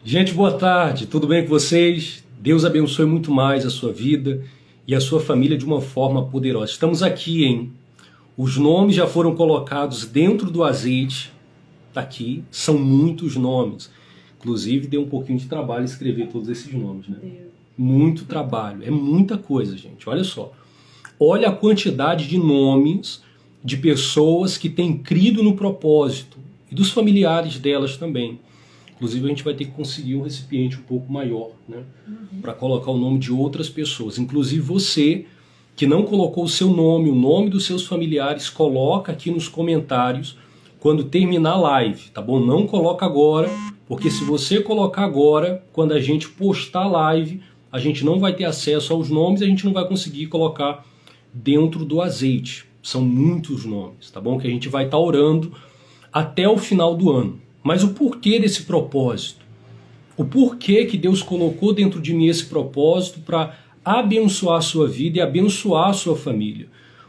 Gente, boa tarde, tudo bem com vocês? Deus abençoe muito mais a sua vida e a sua família de uma forma poderosa. Estamos aqui, hein? Os nomes já foram colocados dentro do azeite, tá aqui, são muitos nomes. Inclusive, deu um pouquinho de trabalho escrever todos esses nomes, né? Muito trabalho, é muita coisa, gente, olha só. Olha a quantidade de nomes de pessoas que têm crido no propósito e dos familiares delas também. Inclusive a gente vai ter que conseguir um recipiente um pouco maior, né, para colocar o nome de outras pessoas. Inclusive você que não colocou o seu nome, o nome dos seus familiares, coloca aqui nos comentários quando terminar a live, tá bom? Não coloca agora, porque se você colocar agora, quando a gente postar a live, a gente não vai ter acesso aos nomes e a gente não vai conseguir colocar dentro do azeite. São muitos nomes, tá bom? Que a gente vai estar orando até o final do ano. Mas o porquê desse propósito? O porquê que Deus colocou dentro de mim esse propósito para abençoar a sua vida e abençoar a sua família?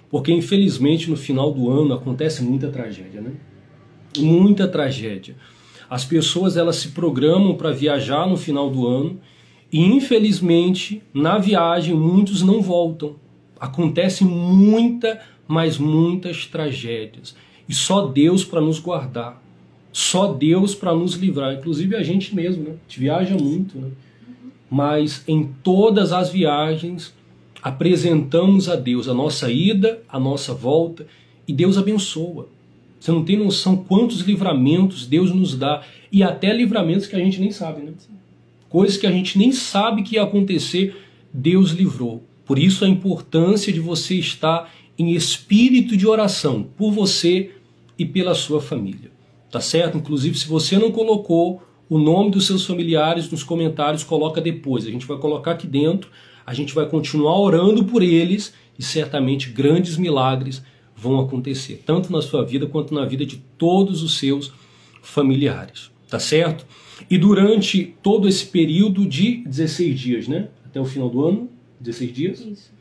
Porque infelizmente no final do ano acontece muita tragédia, né? Muita tragédia. As pessoas elas se programam para viajar no final do ano e infelizmente na viagem muitos não voltam. Acontece muitas tragédias. E só Deus para nos guardar. Só Deus para nos livrar, inclusive a gente mesmo, né? A gente viaja muito, né? Mas em todas as viagens apresentamos a Deus a nossa ida, a nossa volta e Deus abençoa. Você não tem noção quantos livramentos Deus nos dá e até livramentos que a gente nem sabe, né? Coisas que a gente nem sabe que ia acontecer, Deus livrou. Por isso a importância de você estar em espírito de oração por você e pela sua família. Tá certo? Inclusive, se você não colocou o nome dos seus familiares nos comentários, coloca depois. A gente vai colocar aqui dentro, a gente vai continuar orando por eles e certamente grandes milagres vão acontecer, tanto na sua vida quanto na vida de todos os seus familiares. Tá certo? E durante todo esse período de 16 dias, né? Até o final do ano, 16 dias? Isso.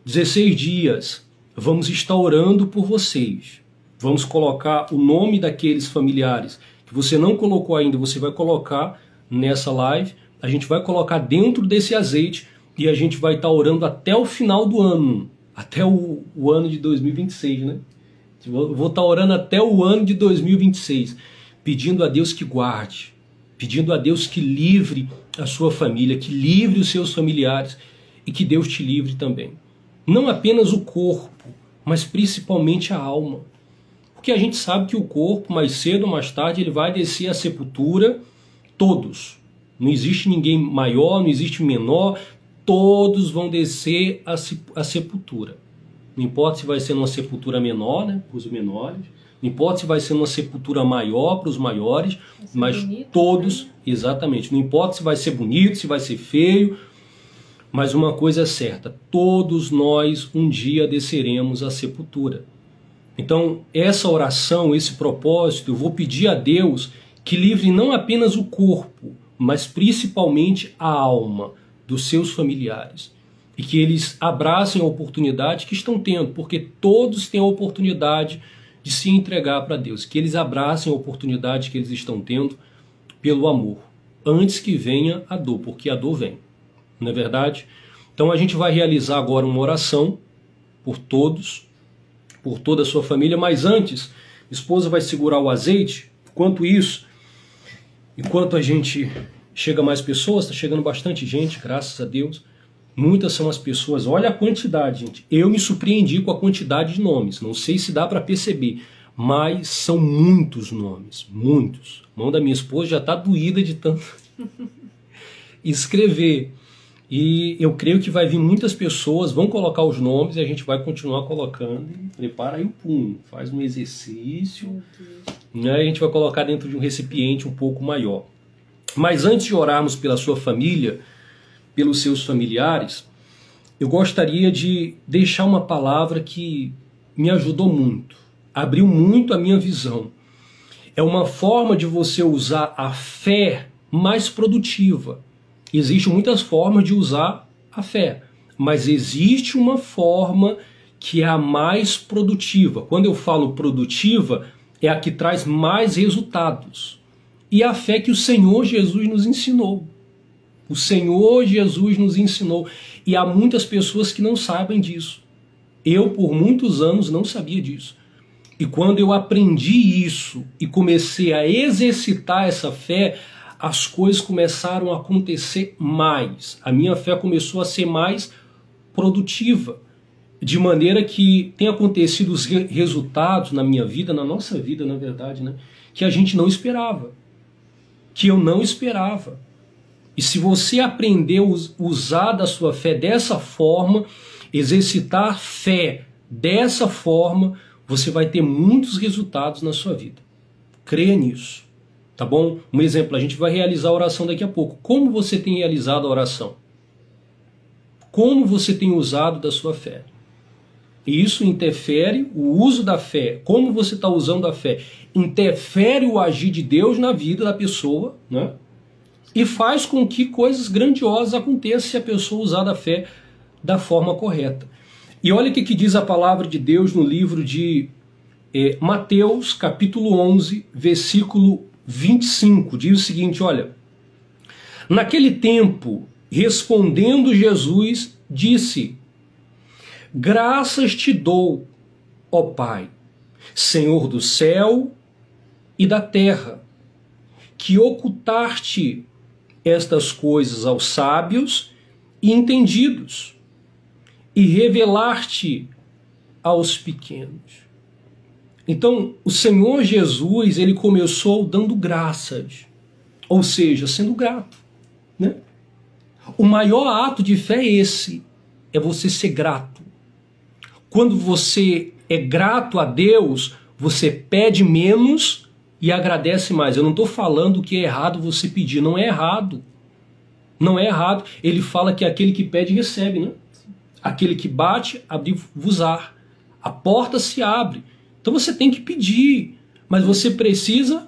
16 dias, vamos estar orando por vocês. Vamos colocar o nome daqueles familiares que você não colocou ainda, você vai colocar nessa live, a gente vai colocar dentro desse azeite e a gente vai estar orando até o final do ano, até o ano de 2026, né? Vou estar orando até o ano de 2026, pedindo a Deus que guarde, pedindo a Deus que livre a sua família, que livre os seus familiares e que Deus te livre também. Não apenas o corpo, mas principalmente a alma. Porque a gente sabe que o corpo, mais cedo ou mais tarde, ele vai descer à sepultura, todos. Não existe ninguém maior, não existe menor, todos vão descer à sepultura. Não importa se vai ser numa sepultura menor, né, para os menores, não importa se vai ser numa sepultura maior para os maiores, mas bonito, todos, né? Exatamente. Não importa se vai ser bonito, se vai ser feio, mas uma coisa é certa, todos nós um dia desceremos à sepultura. Então, essa oração, esse propósito, eu vou pedir a Deus que livre não apenas o corpo, mas principalmente a alma dos seus familiares. E que eles abracem a oportunidade que estão tendo, porque todos têm a oportunidade de se entregar para Deus. Que eles abracem a oportunidade que eles estão tendo pelo amor, antes que venha a dor, porque a dor vem. Não é verdade? Então a gente vai realizar agora uma oração por todos, por toda a sua família, mas antes, a esposa vai segurar o azeite. Enquanto a gente chega mais pessoas, está chegando bastante gente, graças a Deus, muitas são as pessoas, olha a quantidade, gente, eu me surpreendi com a quantidade de nomes, não sei se dá para perceber, mas são muitos nomes, muitos. A mão da minha esposa já está doída de tanto escrever. E eu creio que vai vir muitas pessoas, vão colocar os nomes e a gente vai continuar colocando. Prepara aí o pum, faz um exercício, né? A gente vai colocar dentro de um recipiente um pouco maior. Mas antes de orarmos pela sua família, pelos seus familiares, eu gostaria de deixar uma palavra que me ajudou muito, abriu muito a minha visão. É uma forma de você usar a fé mais produtiva. Existem muitas formas de usar a fé, mas existe uma forma que é a mais produtiva. Quando eu falo produtiva, é a que traz mais resultados. e a fé que o Senhor Jesus nos ensinou. O Senhor Jesus nos ensinou. E há muitas pessoas que não sabem disso. Eu, por muitos anos, não sabia disso. E quando eu aprendi isso e comecei a exercitar essa fé, as coisas começaram a acontecer mais. A minha fé começou a ser mais produtiva. De maneira que tem acontecido os resultados na minha vida, na nossa vida, na verdade, né, que a gente não esperava. Que eu não esperava. E se você aprender a usar da sua fé dessa forma, exercitar fé dessa forma, você vai ter muitos resultados na sua vida. Creia nisso, tá bom? Um exemplo, a gente vai realizar a oração daqui a pouco. Como você tem realizado a oração? Como você tem usado da sua fé? E isso interfere, o uso da fé, como você está usando a fé, interfere o agir de Deus na vida da pessoa, né? E faz com que coisas grandiosas aconteçam se a pessoa usar da fé da forma correta. E olha o que diz a palavra de Deus no livro de Mateus, capítulo 11, versículo 25. Diz o seguinte, olha: naquele tempo, respondendo Jesus, disse: graças te dou, ó Pai, Senhor do céu e da terra, que ocultaste estas coisas aos sábios e entendidos, e revelaste aos pequenos. Então, o Senhor Jesus, ele começou dando graças, ou seja, sendo grato, né? O maior ato de fé é esse, é você ser grato. Quando você é grato a Deus, você pede menos e agradece mais. Eu não estou falando que é errado você pedir, não é errado. Não é errado. Ele fala que aquele que pede recebe, né? Aquele que bate, abrir-vos-á. A porta se abre. Então você tem que pedir, mas você precisa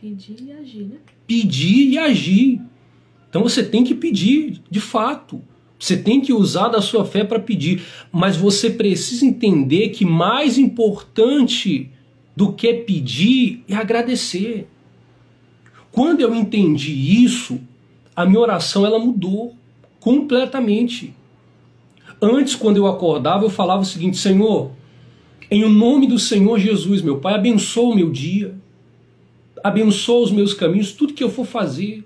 pedir e agir, né? Pedir e agir. Então você tem que pedir, de fato. Você tem que usar da sua fé para pedir, mas você precisa entender que mais importante do que pedir é agradecer. Quando eu entendi isso, a minha oração ela mudou completamente. Antes, quando eu acordava, eu falava o seguinte: Senhor, em nome do Senhor Jesus, meu Pai, abençoa o meu dia, abençoa os meus caminhos, tudo que eu for fazer.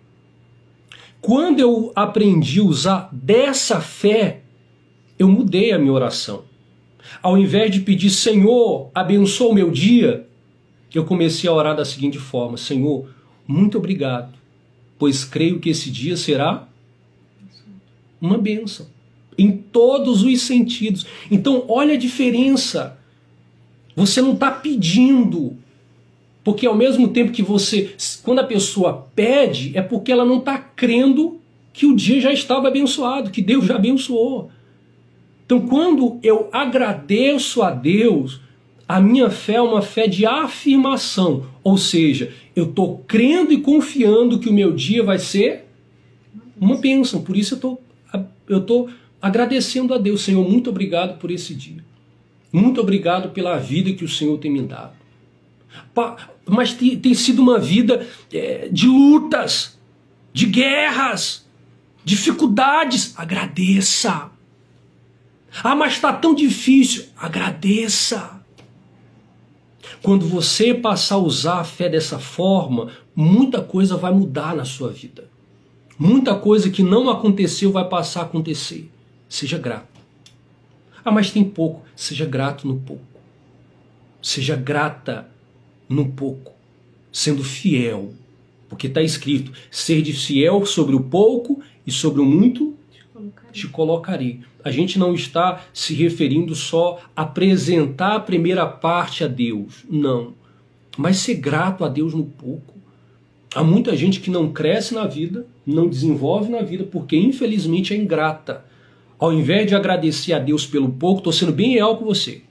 Quando eu aprendi a usar dessa fé, eu mudei a minha oração. Ao invés de pedir, Senhor, abençoa o meu dia, eu comecei a orar da seguinte forma: Senhor, muito obrigado, pois creio que esse dia será uma bênção, em todos os sentidos. Então, olha a diferença. Você não está pedindo, porque ao mesmo tempo que você, quando a pessoa pede, é porque ela não está crendo que o dia já estava abençoado, que Deus já abençoou. Então, quando eu agradeço a Deus, a minha fé é uma fé de afirmação, ou seja, eu estou crendo e confiando que o meu dia vai ser uma bênção. Por isso eu estou agradecendo a Deus. Senhor, muito obrigado por esse dia. Muito obrigado pela vida que o Senhor tem me dado. Mas tem sido uma vida de lutas, de guerras, dificuldades. Agradeça. Ah, mas está tão difícil. Agradeça. Quando você passar a usar a fé dessa forma, muita coisa vai mudar na sua vida. Muita coisa que não aconteceu vai passar a acontecer. Seja grato. Ah, mas tem pouco. Seja grato no pouco. Seja grata no pouco. Sendo fiel. Porque está escrito, ser de fiel sobre o pouco e sobre o muito te colocarei. A gente não está se referindo só a apresentar a primeira parte a Deus. Não. Mas ser grato a Deus no pouco. Há muita gente que não cresce na vida, não desenvolve na vida, porque infelizmente é ingrata. Ao invés de agradecer a Deus pelo pouco, estou sendo bem real com você.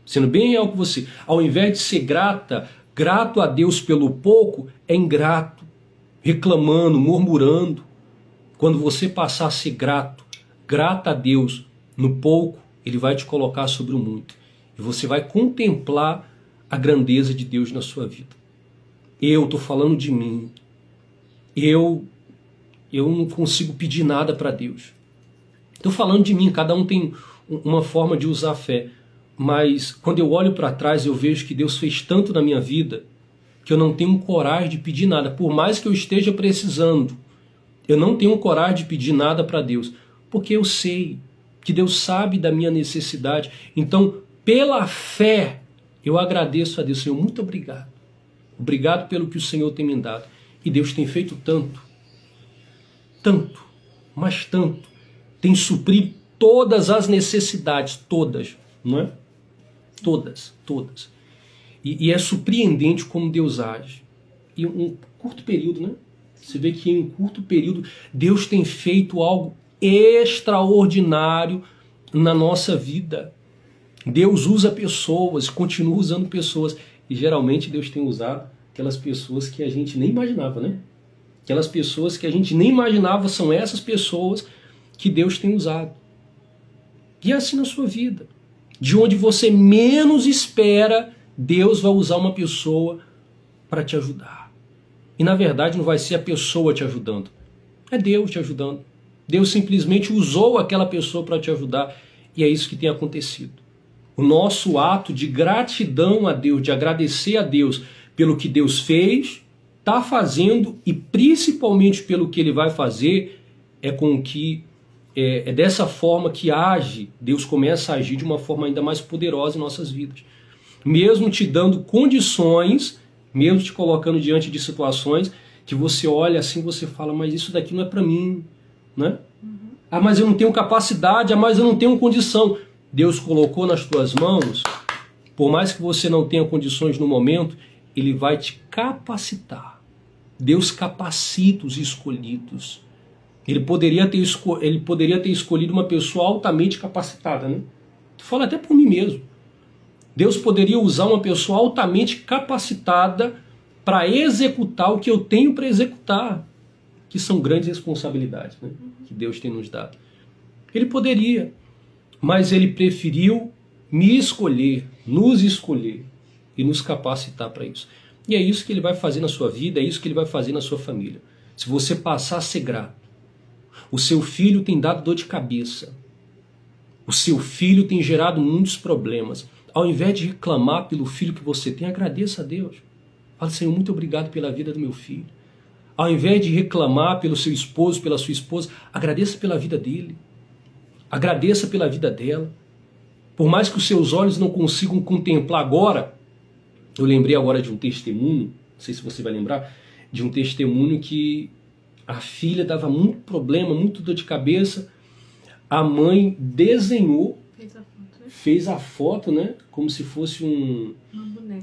Sendo bem real com você. Ao invés de ser grato a Deus pelo pouco, é ingrato, reclamando, murmurando. Quando você passar a ser grato a Deus no pouco, Ele vai te colocar sobre o muito. E você vai contemplar a grandeza de Deus na sua vida. Eu estou falando de mim. Eu não consigo pedir nada para Deus. Estou falando de mim, cada um tem uma forma de usar a fé. Mas quando eu olho para trás, eu vejo que Deus fez tanto na minha vida que eu não tenho coragem de pedir nada. Por mais que eu esteja precisando, eu não tenho coragem de pedir nada para Deus. Porque eu sei que Deus sabe da minha necessidade. Então, pela fé, eu agradeço a Deus. Senhor, muito obrigado. Obrigado pelo que o Senhor tem me dado. E Deus tem feito tanto, mas tanto. Tem suprido todas as necessidades, todas, não é? Todas. E é surpreendente como Deus age. E um curto período, né? Você vê que em um curto período Deus tem feito algo extraordinário na nossa vida. Deus usa pessoas, continua usando pessoas. E geralmente Deus tem usado aquelas pessoas que a gente nem imaginava, né? Aquelas pessoas que a gente nem imaginava são essas pessoas que Deus tem usado. E é assim na sua vida. De onde você menos espera, Deus vai usar uma pessoa para te ajudar. E na verdade não vai ser a pessoa te ajudando. É Deus te ajudando. Deus simplesmente usou aquela pessoa para te ajudar. E é isso que tem acontecido. O nosso ato de gratidão a Deus, de agradecer a Deus pelo que Deus fez, está fazendo e principalmente pelo que Ele vai fazer, é dessa forma que age, Deus começa a agir de uma forma ainda mais poderosa em nossas vidas. Mesmo te dando condições, mesmo te colocando diante de situações que você olha assim, você fala, mas isso daqui não é para mim, né? Ah, mas eu não tenho capacidade, mas eu não tenho condição. Deus colocou nas tuas mãos, por mais que você não tenha condições no momento, Ele vai te capacitar. Deus capacita os escolhidos. Ele poderia ter escolhido uma pessoa altamente capacitada, né? Tu fala até por mim mesmo. Deus poderia usar uma pessoa altamente capacitada para executar o que eu tenho para executar, que são grandes responsabilidades, né, que Deus tem nos dado. Ele poderia, mas Ele preferiu me escolher, nos escolher e nos capacitar para isso. E é isso que Ele vai fazer na sua vida, é isso que Ele vai fazer na sua família. Se você passar a ser grato, o seu filho tem dado dor de cabeça, o seu filho tem gerado muitos problemas. Ao invés de reclamar pelo filho que você tem, agradeça a Deus. Fala, Senhor, muito obrigado pela vida do meu filho. Ao invés de reclamar pelo seu esposo, pela sua esposa, agradeça pela vida dele. Agradeça pela vida dela. Por mais que os seus olhos não consigam contemplar agora, eu lembrei agora de um testemunho, não sei se você vai lembrar, de um testemunho que a filha dava muito problema, muito dor de cabeça. A mãe desenhou, fez a foto, né, como se fosse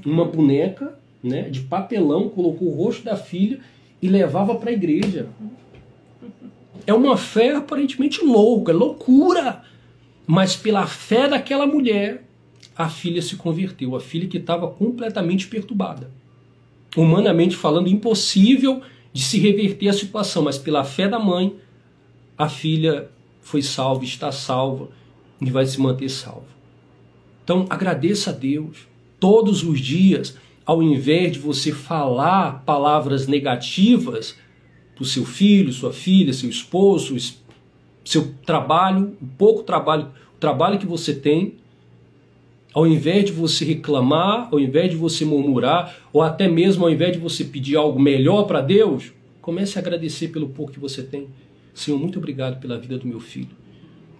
uma boneca, né, de papelão, colocou o rosto da filha e levava para a igreja. É uma fé aparentemente louca, loucura, mas pela fé daquela mulher, a filha se converteu, a filha que estava completamente perturbada. Humanamente falando, impossível de se reverter a situação, mas pela fé da mãe, a filha foi salva, está salva e vai se manter salva. Então agradeça a Deus todos os dias, ao invés de você falar palavras negativas para o seu filho, sua filha, seu esposo, seu trabalho, o pouco trabalho, o trabalho que você tem, ao invés de você reclamar, ao invés de você murmurar, ou até mesmo ao invés de você pedir algo melhor para Deus, comece a agradecer pelo pouco que você tem. Senhor, muito obrigado pela vida do meu filho.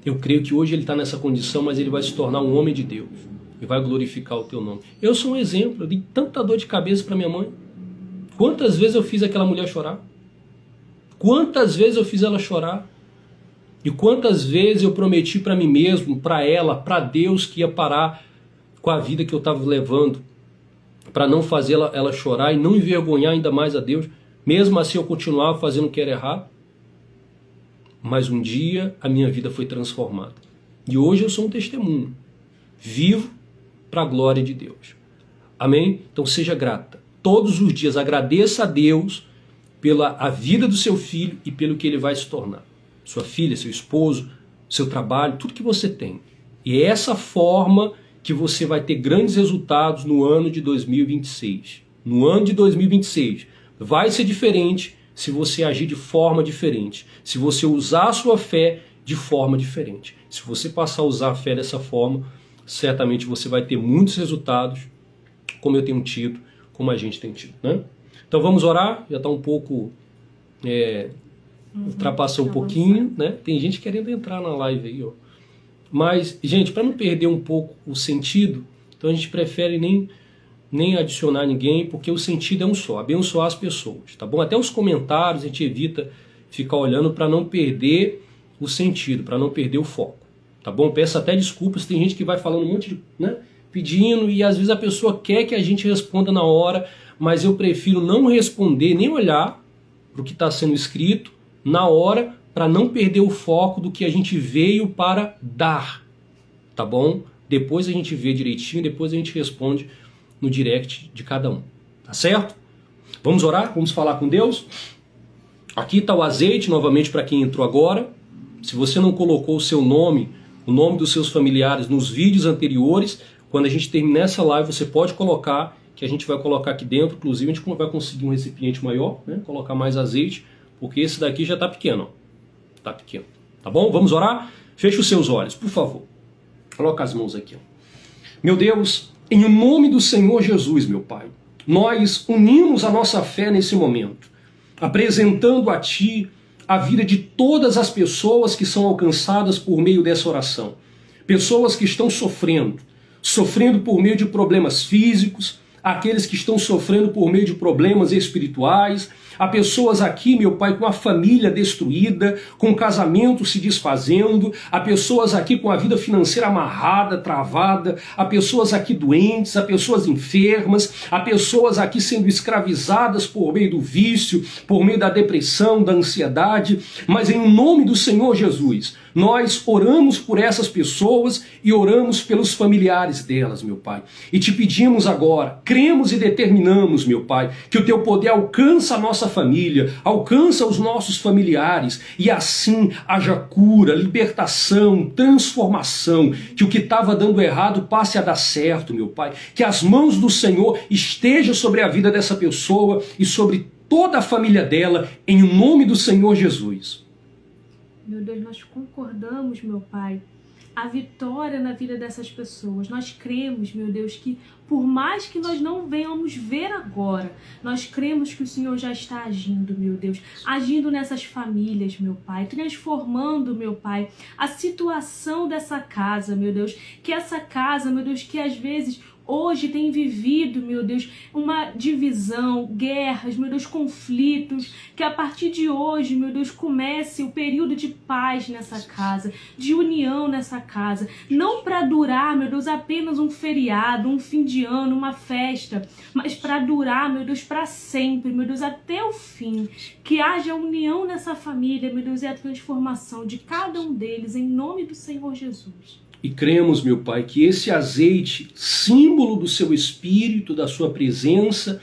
Eu creio que hoje ele está nessa condição, mas ele vai se tornar um homem de Deus e vai glorificar o teu nome. Eu sou um exemplo, eu dei tanta dor de cabeça para minha mãe. Quantas vezes eu fiz aquela mulher chorar? Quantas vezes eu fiz ela chorar? E quantas vezes eu prometi para mim mesmo, para ela, para Deus, que ia parar com a vida que eu estava levando, para não fazer ela chorar e não envergonhar ainda mais a Deus. Mesmo assim eu continuava fazendo o que era errado. Mas um dia a minha vida foi transformada. E hoje eu sou um testemunho, vivo para a glória de Deus. Amém? Então seja grata. Todos os dias agradeça a Deus pela a vida do seu filho e pelo que ele vai se tornar. Sua filha, seu esposo, seu trabalho, tudo que você tem. E é essa forma que você vai ter grandes resultados no ano de 2026. no ano de 2026, vai ser diferente se você agir de forma diferente, se você usar a sua fé de forma diferente. Se você passar a usar a fé dessa forma, certamente você vai ter muitos resultados, como eu tenho tido, como a gente tem tido, né? Então vamos orar, já está um pouco... ultrapassou um pouquinho, né? Tem gente querendo entrar na live aí, ó. Mas, gente, para não perder um pouco o sentido, então a gente prefere nem adicionar ninguém, porque o sentido é um só, abençoar as pessoas, tá bom? Até os comentários a gente evita ficar olhando para não perder o sentido, para não perder o foco, tá bom? Peço até desculpas, tem gente que vai falando um monte de, né, pedindo, e às vezes a pessoa quer que a gente responda na hora, mas eu prefiro não responder, nem olhar para o que está sendo escrito na hora, para não perder o foco do que a gente veio para dar, tá bom? Depois a gente vê direitinho, depois a gente responde no direct de cada um, tá certo? Vamos orar? Vamos falar com Deus? Aqui está o azeite, novamente para quem entrou agora. Se você não colocou o seu nome, o nome dos seus familiares nos vídeos anteriores, quando a gente terminar essa live você pode colocar, que a gente vai colocar aqui dentro, inclusive a gente vai conseguir um recipiente maior, né? Colocar mais azeite, porque esse daqui já está pequeno, ó. Tá pequeno, tá bom? Vamos orar? Feche os seus olhos, por favor. Coloca as mãos aqui, ó. Meu Deus, em nome do Senhor Jesus, meu Pai, nós unimos a nossa fé nesse momento, apresentando a Ti a vida de todas as pessoas que são alcançadas por meio dessa oração. Pessoas que estão sofrendo por meio de problemas físicos, aqueles que estão sofrendo por meio de problemas espirituais. Há pessoas aqui, meu Pai, com a família destruída, com o casamento se desfazendo. Há pessoas aqui com a vida financeira amarrada, travada. Há pessoas aqui doentes, há pessoas enfermas. Há pessoas aqui sendo escravizadas por meio do vício, por meio da depressão, da ansiedade. Mas em nome do Senhor Jesus, nós oramos por essas pessoas e oramos pelos familiares delas, meu Pai. E te pedimos agora, cremos e determinamos, meu Pai, que o Teu poder alcança a nossa família, alcança os nossos familiares, e assim haja cura, libertação, transformação, que o que estava dando errado passe a dar certo, meu Pai. Que as mãos do Senhor estejam sobre a vida dessa pessoa e sobre toda a família dela, em nome do Senhor Jesus. Meu Deus, nós concordamos, meu Pai, a vitória na vida dessas pessoas. Nós cremos, meu Deus, que por mais que nós não venhamos ver agora, nós cremos que o Senhor já está agindo, meu Deus, agindo nessas famílias, meu Pai, transformando, meu Pai, a situação dessa casa, meu Deus, que essa casa, meu Deus, que às vezes hoje tem vivido, meu Deus, uma divisão, guerras, meu Deus, conflitos, que a partir de hoje, meu Deus, comece o período de paz nessa casa, de união nessa casa, não para durar, meu Deus, apenas um feriado, um fim de ano, uma festa, mas para durar, meu Deus, para sempre, meu Deus, até o fim, que haja união nessa família, meu Deus, e a transformação de cada um deles, em nome do Senhor Jesus. E cremos, meu Pai, que esse azeite, símbolo do Seu Espírito, da Sua presença,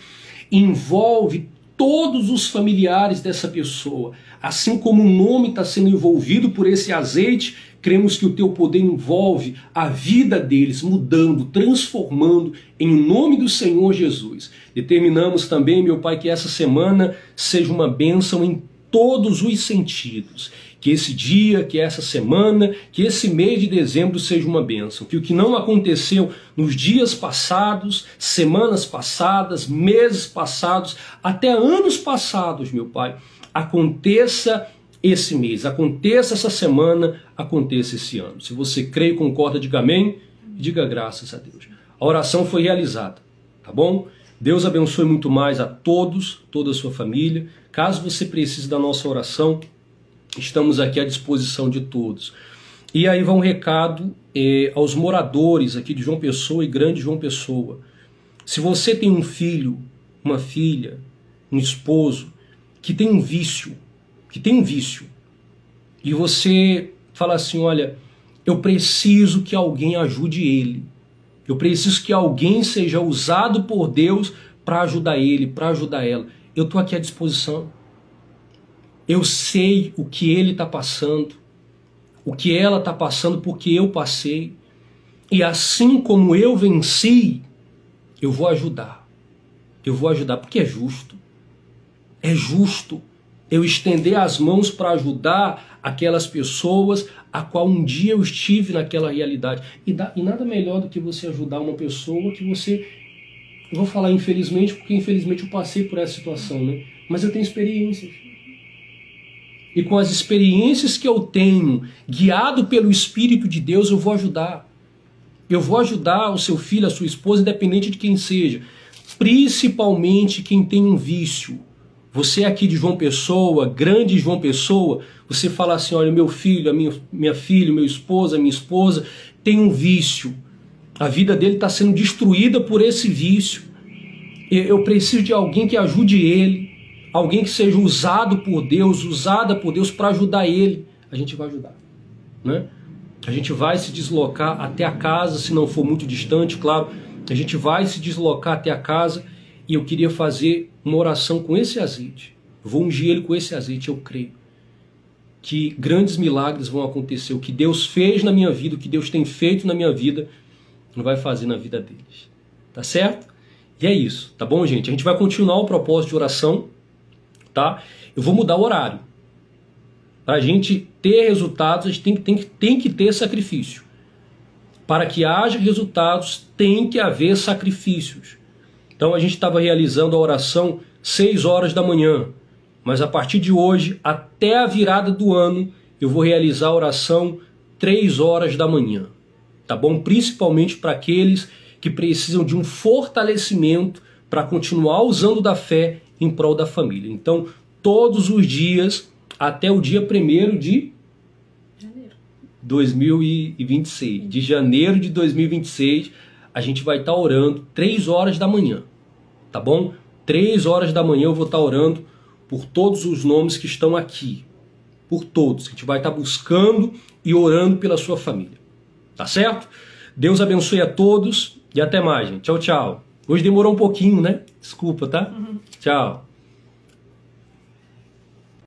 envolve todos os familiares dessa pessoa. Assim como o nome está sendo envolvido por esse azeite, cremos que o Teu poder envolve a vida deles, mudando, transformando, em nome do Senhor Jesus. Determinamos também, meu Pai, que essa semana seja uma bênção em todos os sentidos. Que esse dia, que essa semana, que esse mês de dezembro seja uma bênção. Que o que não aconteceu nos dias passados, semanas passadas, meses passados, até anos passados, meu Pai, aconteça esse mês, aconteça essa semana, aconteça esse ano. Se você crê e concorda, diga amém e diga graças a Deus. A oração foi realizada, tá bom? Deus abençoe muito mais a todos, toda a sua família. Caso você precise da nossa oração, estamos aqui à disposição de todos. E aí vai um recado aos moradores aqui de João Pessoa e Grande João Pessoa. Se você tem um filho, uma filha, um esposo que tem um vício, e você fala assim, olha, eu preciso que alguém ajude ele. Eu preciso que alguém seja usado por Deus para ajudar ele, para ajudar ela. Eu estou aqui à disposição. Eu sei o que ele está passando, o que ela está passando, porque eu passei. E assim como eu venci, eu vou ajudar. eu vou ajudar, porque é justo. É justo eu estender as mãos para ajudar aquelas pessoas a qual um dia eu estive naquela realidade. E nada melhor do que você ajudar uma pessoa que você... Eu vou falar infelizmente, porque infelizmente eu passei por essa situação, né? Mas eu tenho experiências. E com as experiências que eu tenho, guiado pelo Espírito de Deus, eu vou ajudar. Eu vou ajudar o seu filho, a sua esposa, independente de quem seja. Principalmente quem tem um vício. Você aqui de João Pessoa, grande João Pessoa, você fala assim, olha, meu filho, minha filha, minha esposa tem um vício. A vida dele está sendo destruída por esse vício. Eu preciso de alguém que ajude ele, alguém que seja usada por Deus para ajudar ele. A gente vai ajudar, né? A gente vai se deslocar até a casa, se não for muito distante, claro. A gente vai se deslocar até a casa e eu queria fazer uma oração com esse azeite. Eu vou ungir ele com esse azeite, eu creio que grandes milagres vão acontecer. O que Deus fez na minha vida, o que Deus tem feito na minha vida, não vai fazer na vida deles. Tá certo? E é isso, tá bom, gente? A gente vai continuar o propósito de oração, tá? Eu vou mudar o horário. Para a gente ter resultados, a gente tem que ter sacrifício. Para que haja resultados, tem que haver sacrifícios. Então a gente estava realizando a oração 6 horas da manhã. Mas a partir de hoje, até a virada do ano, eu vou realizar a oração 3 horas da manhã. Tá bom? Principalmente para aqueles que precisam de um fortalecimento para continuar usando da fé em prol da família. Então, todos os dias, até o dia 1º de 2026. De janeiro de 2026, a gente vai estar orando 3 horas da manhã. Tá bom? 3 horas da manhã eu vou estar orando por todos os nomes que estão aqui. Por todos. A gente vai estar buscando e orando pela sua família. Tá certo? Deus abençoe a todos e até mais, gente. Tchau, tchau. Hoje demorou um pouquinho, né? Desculpa, tá? Tchau.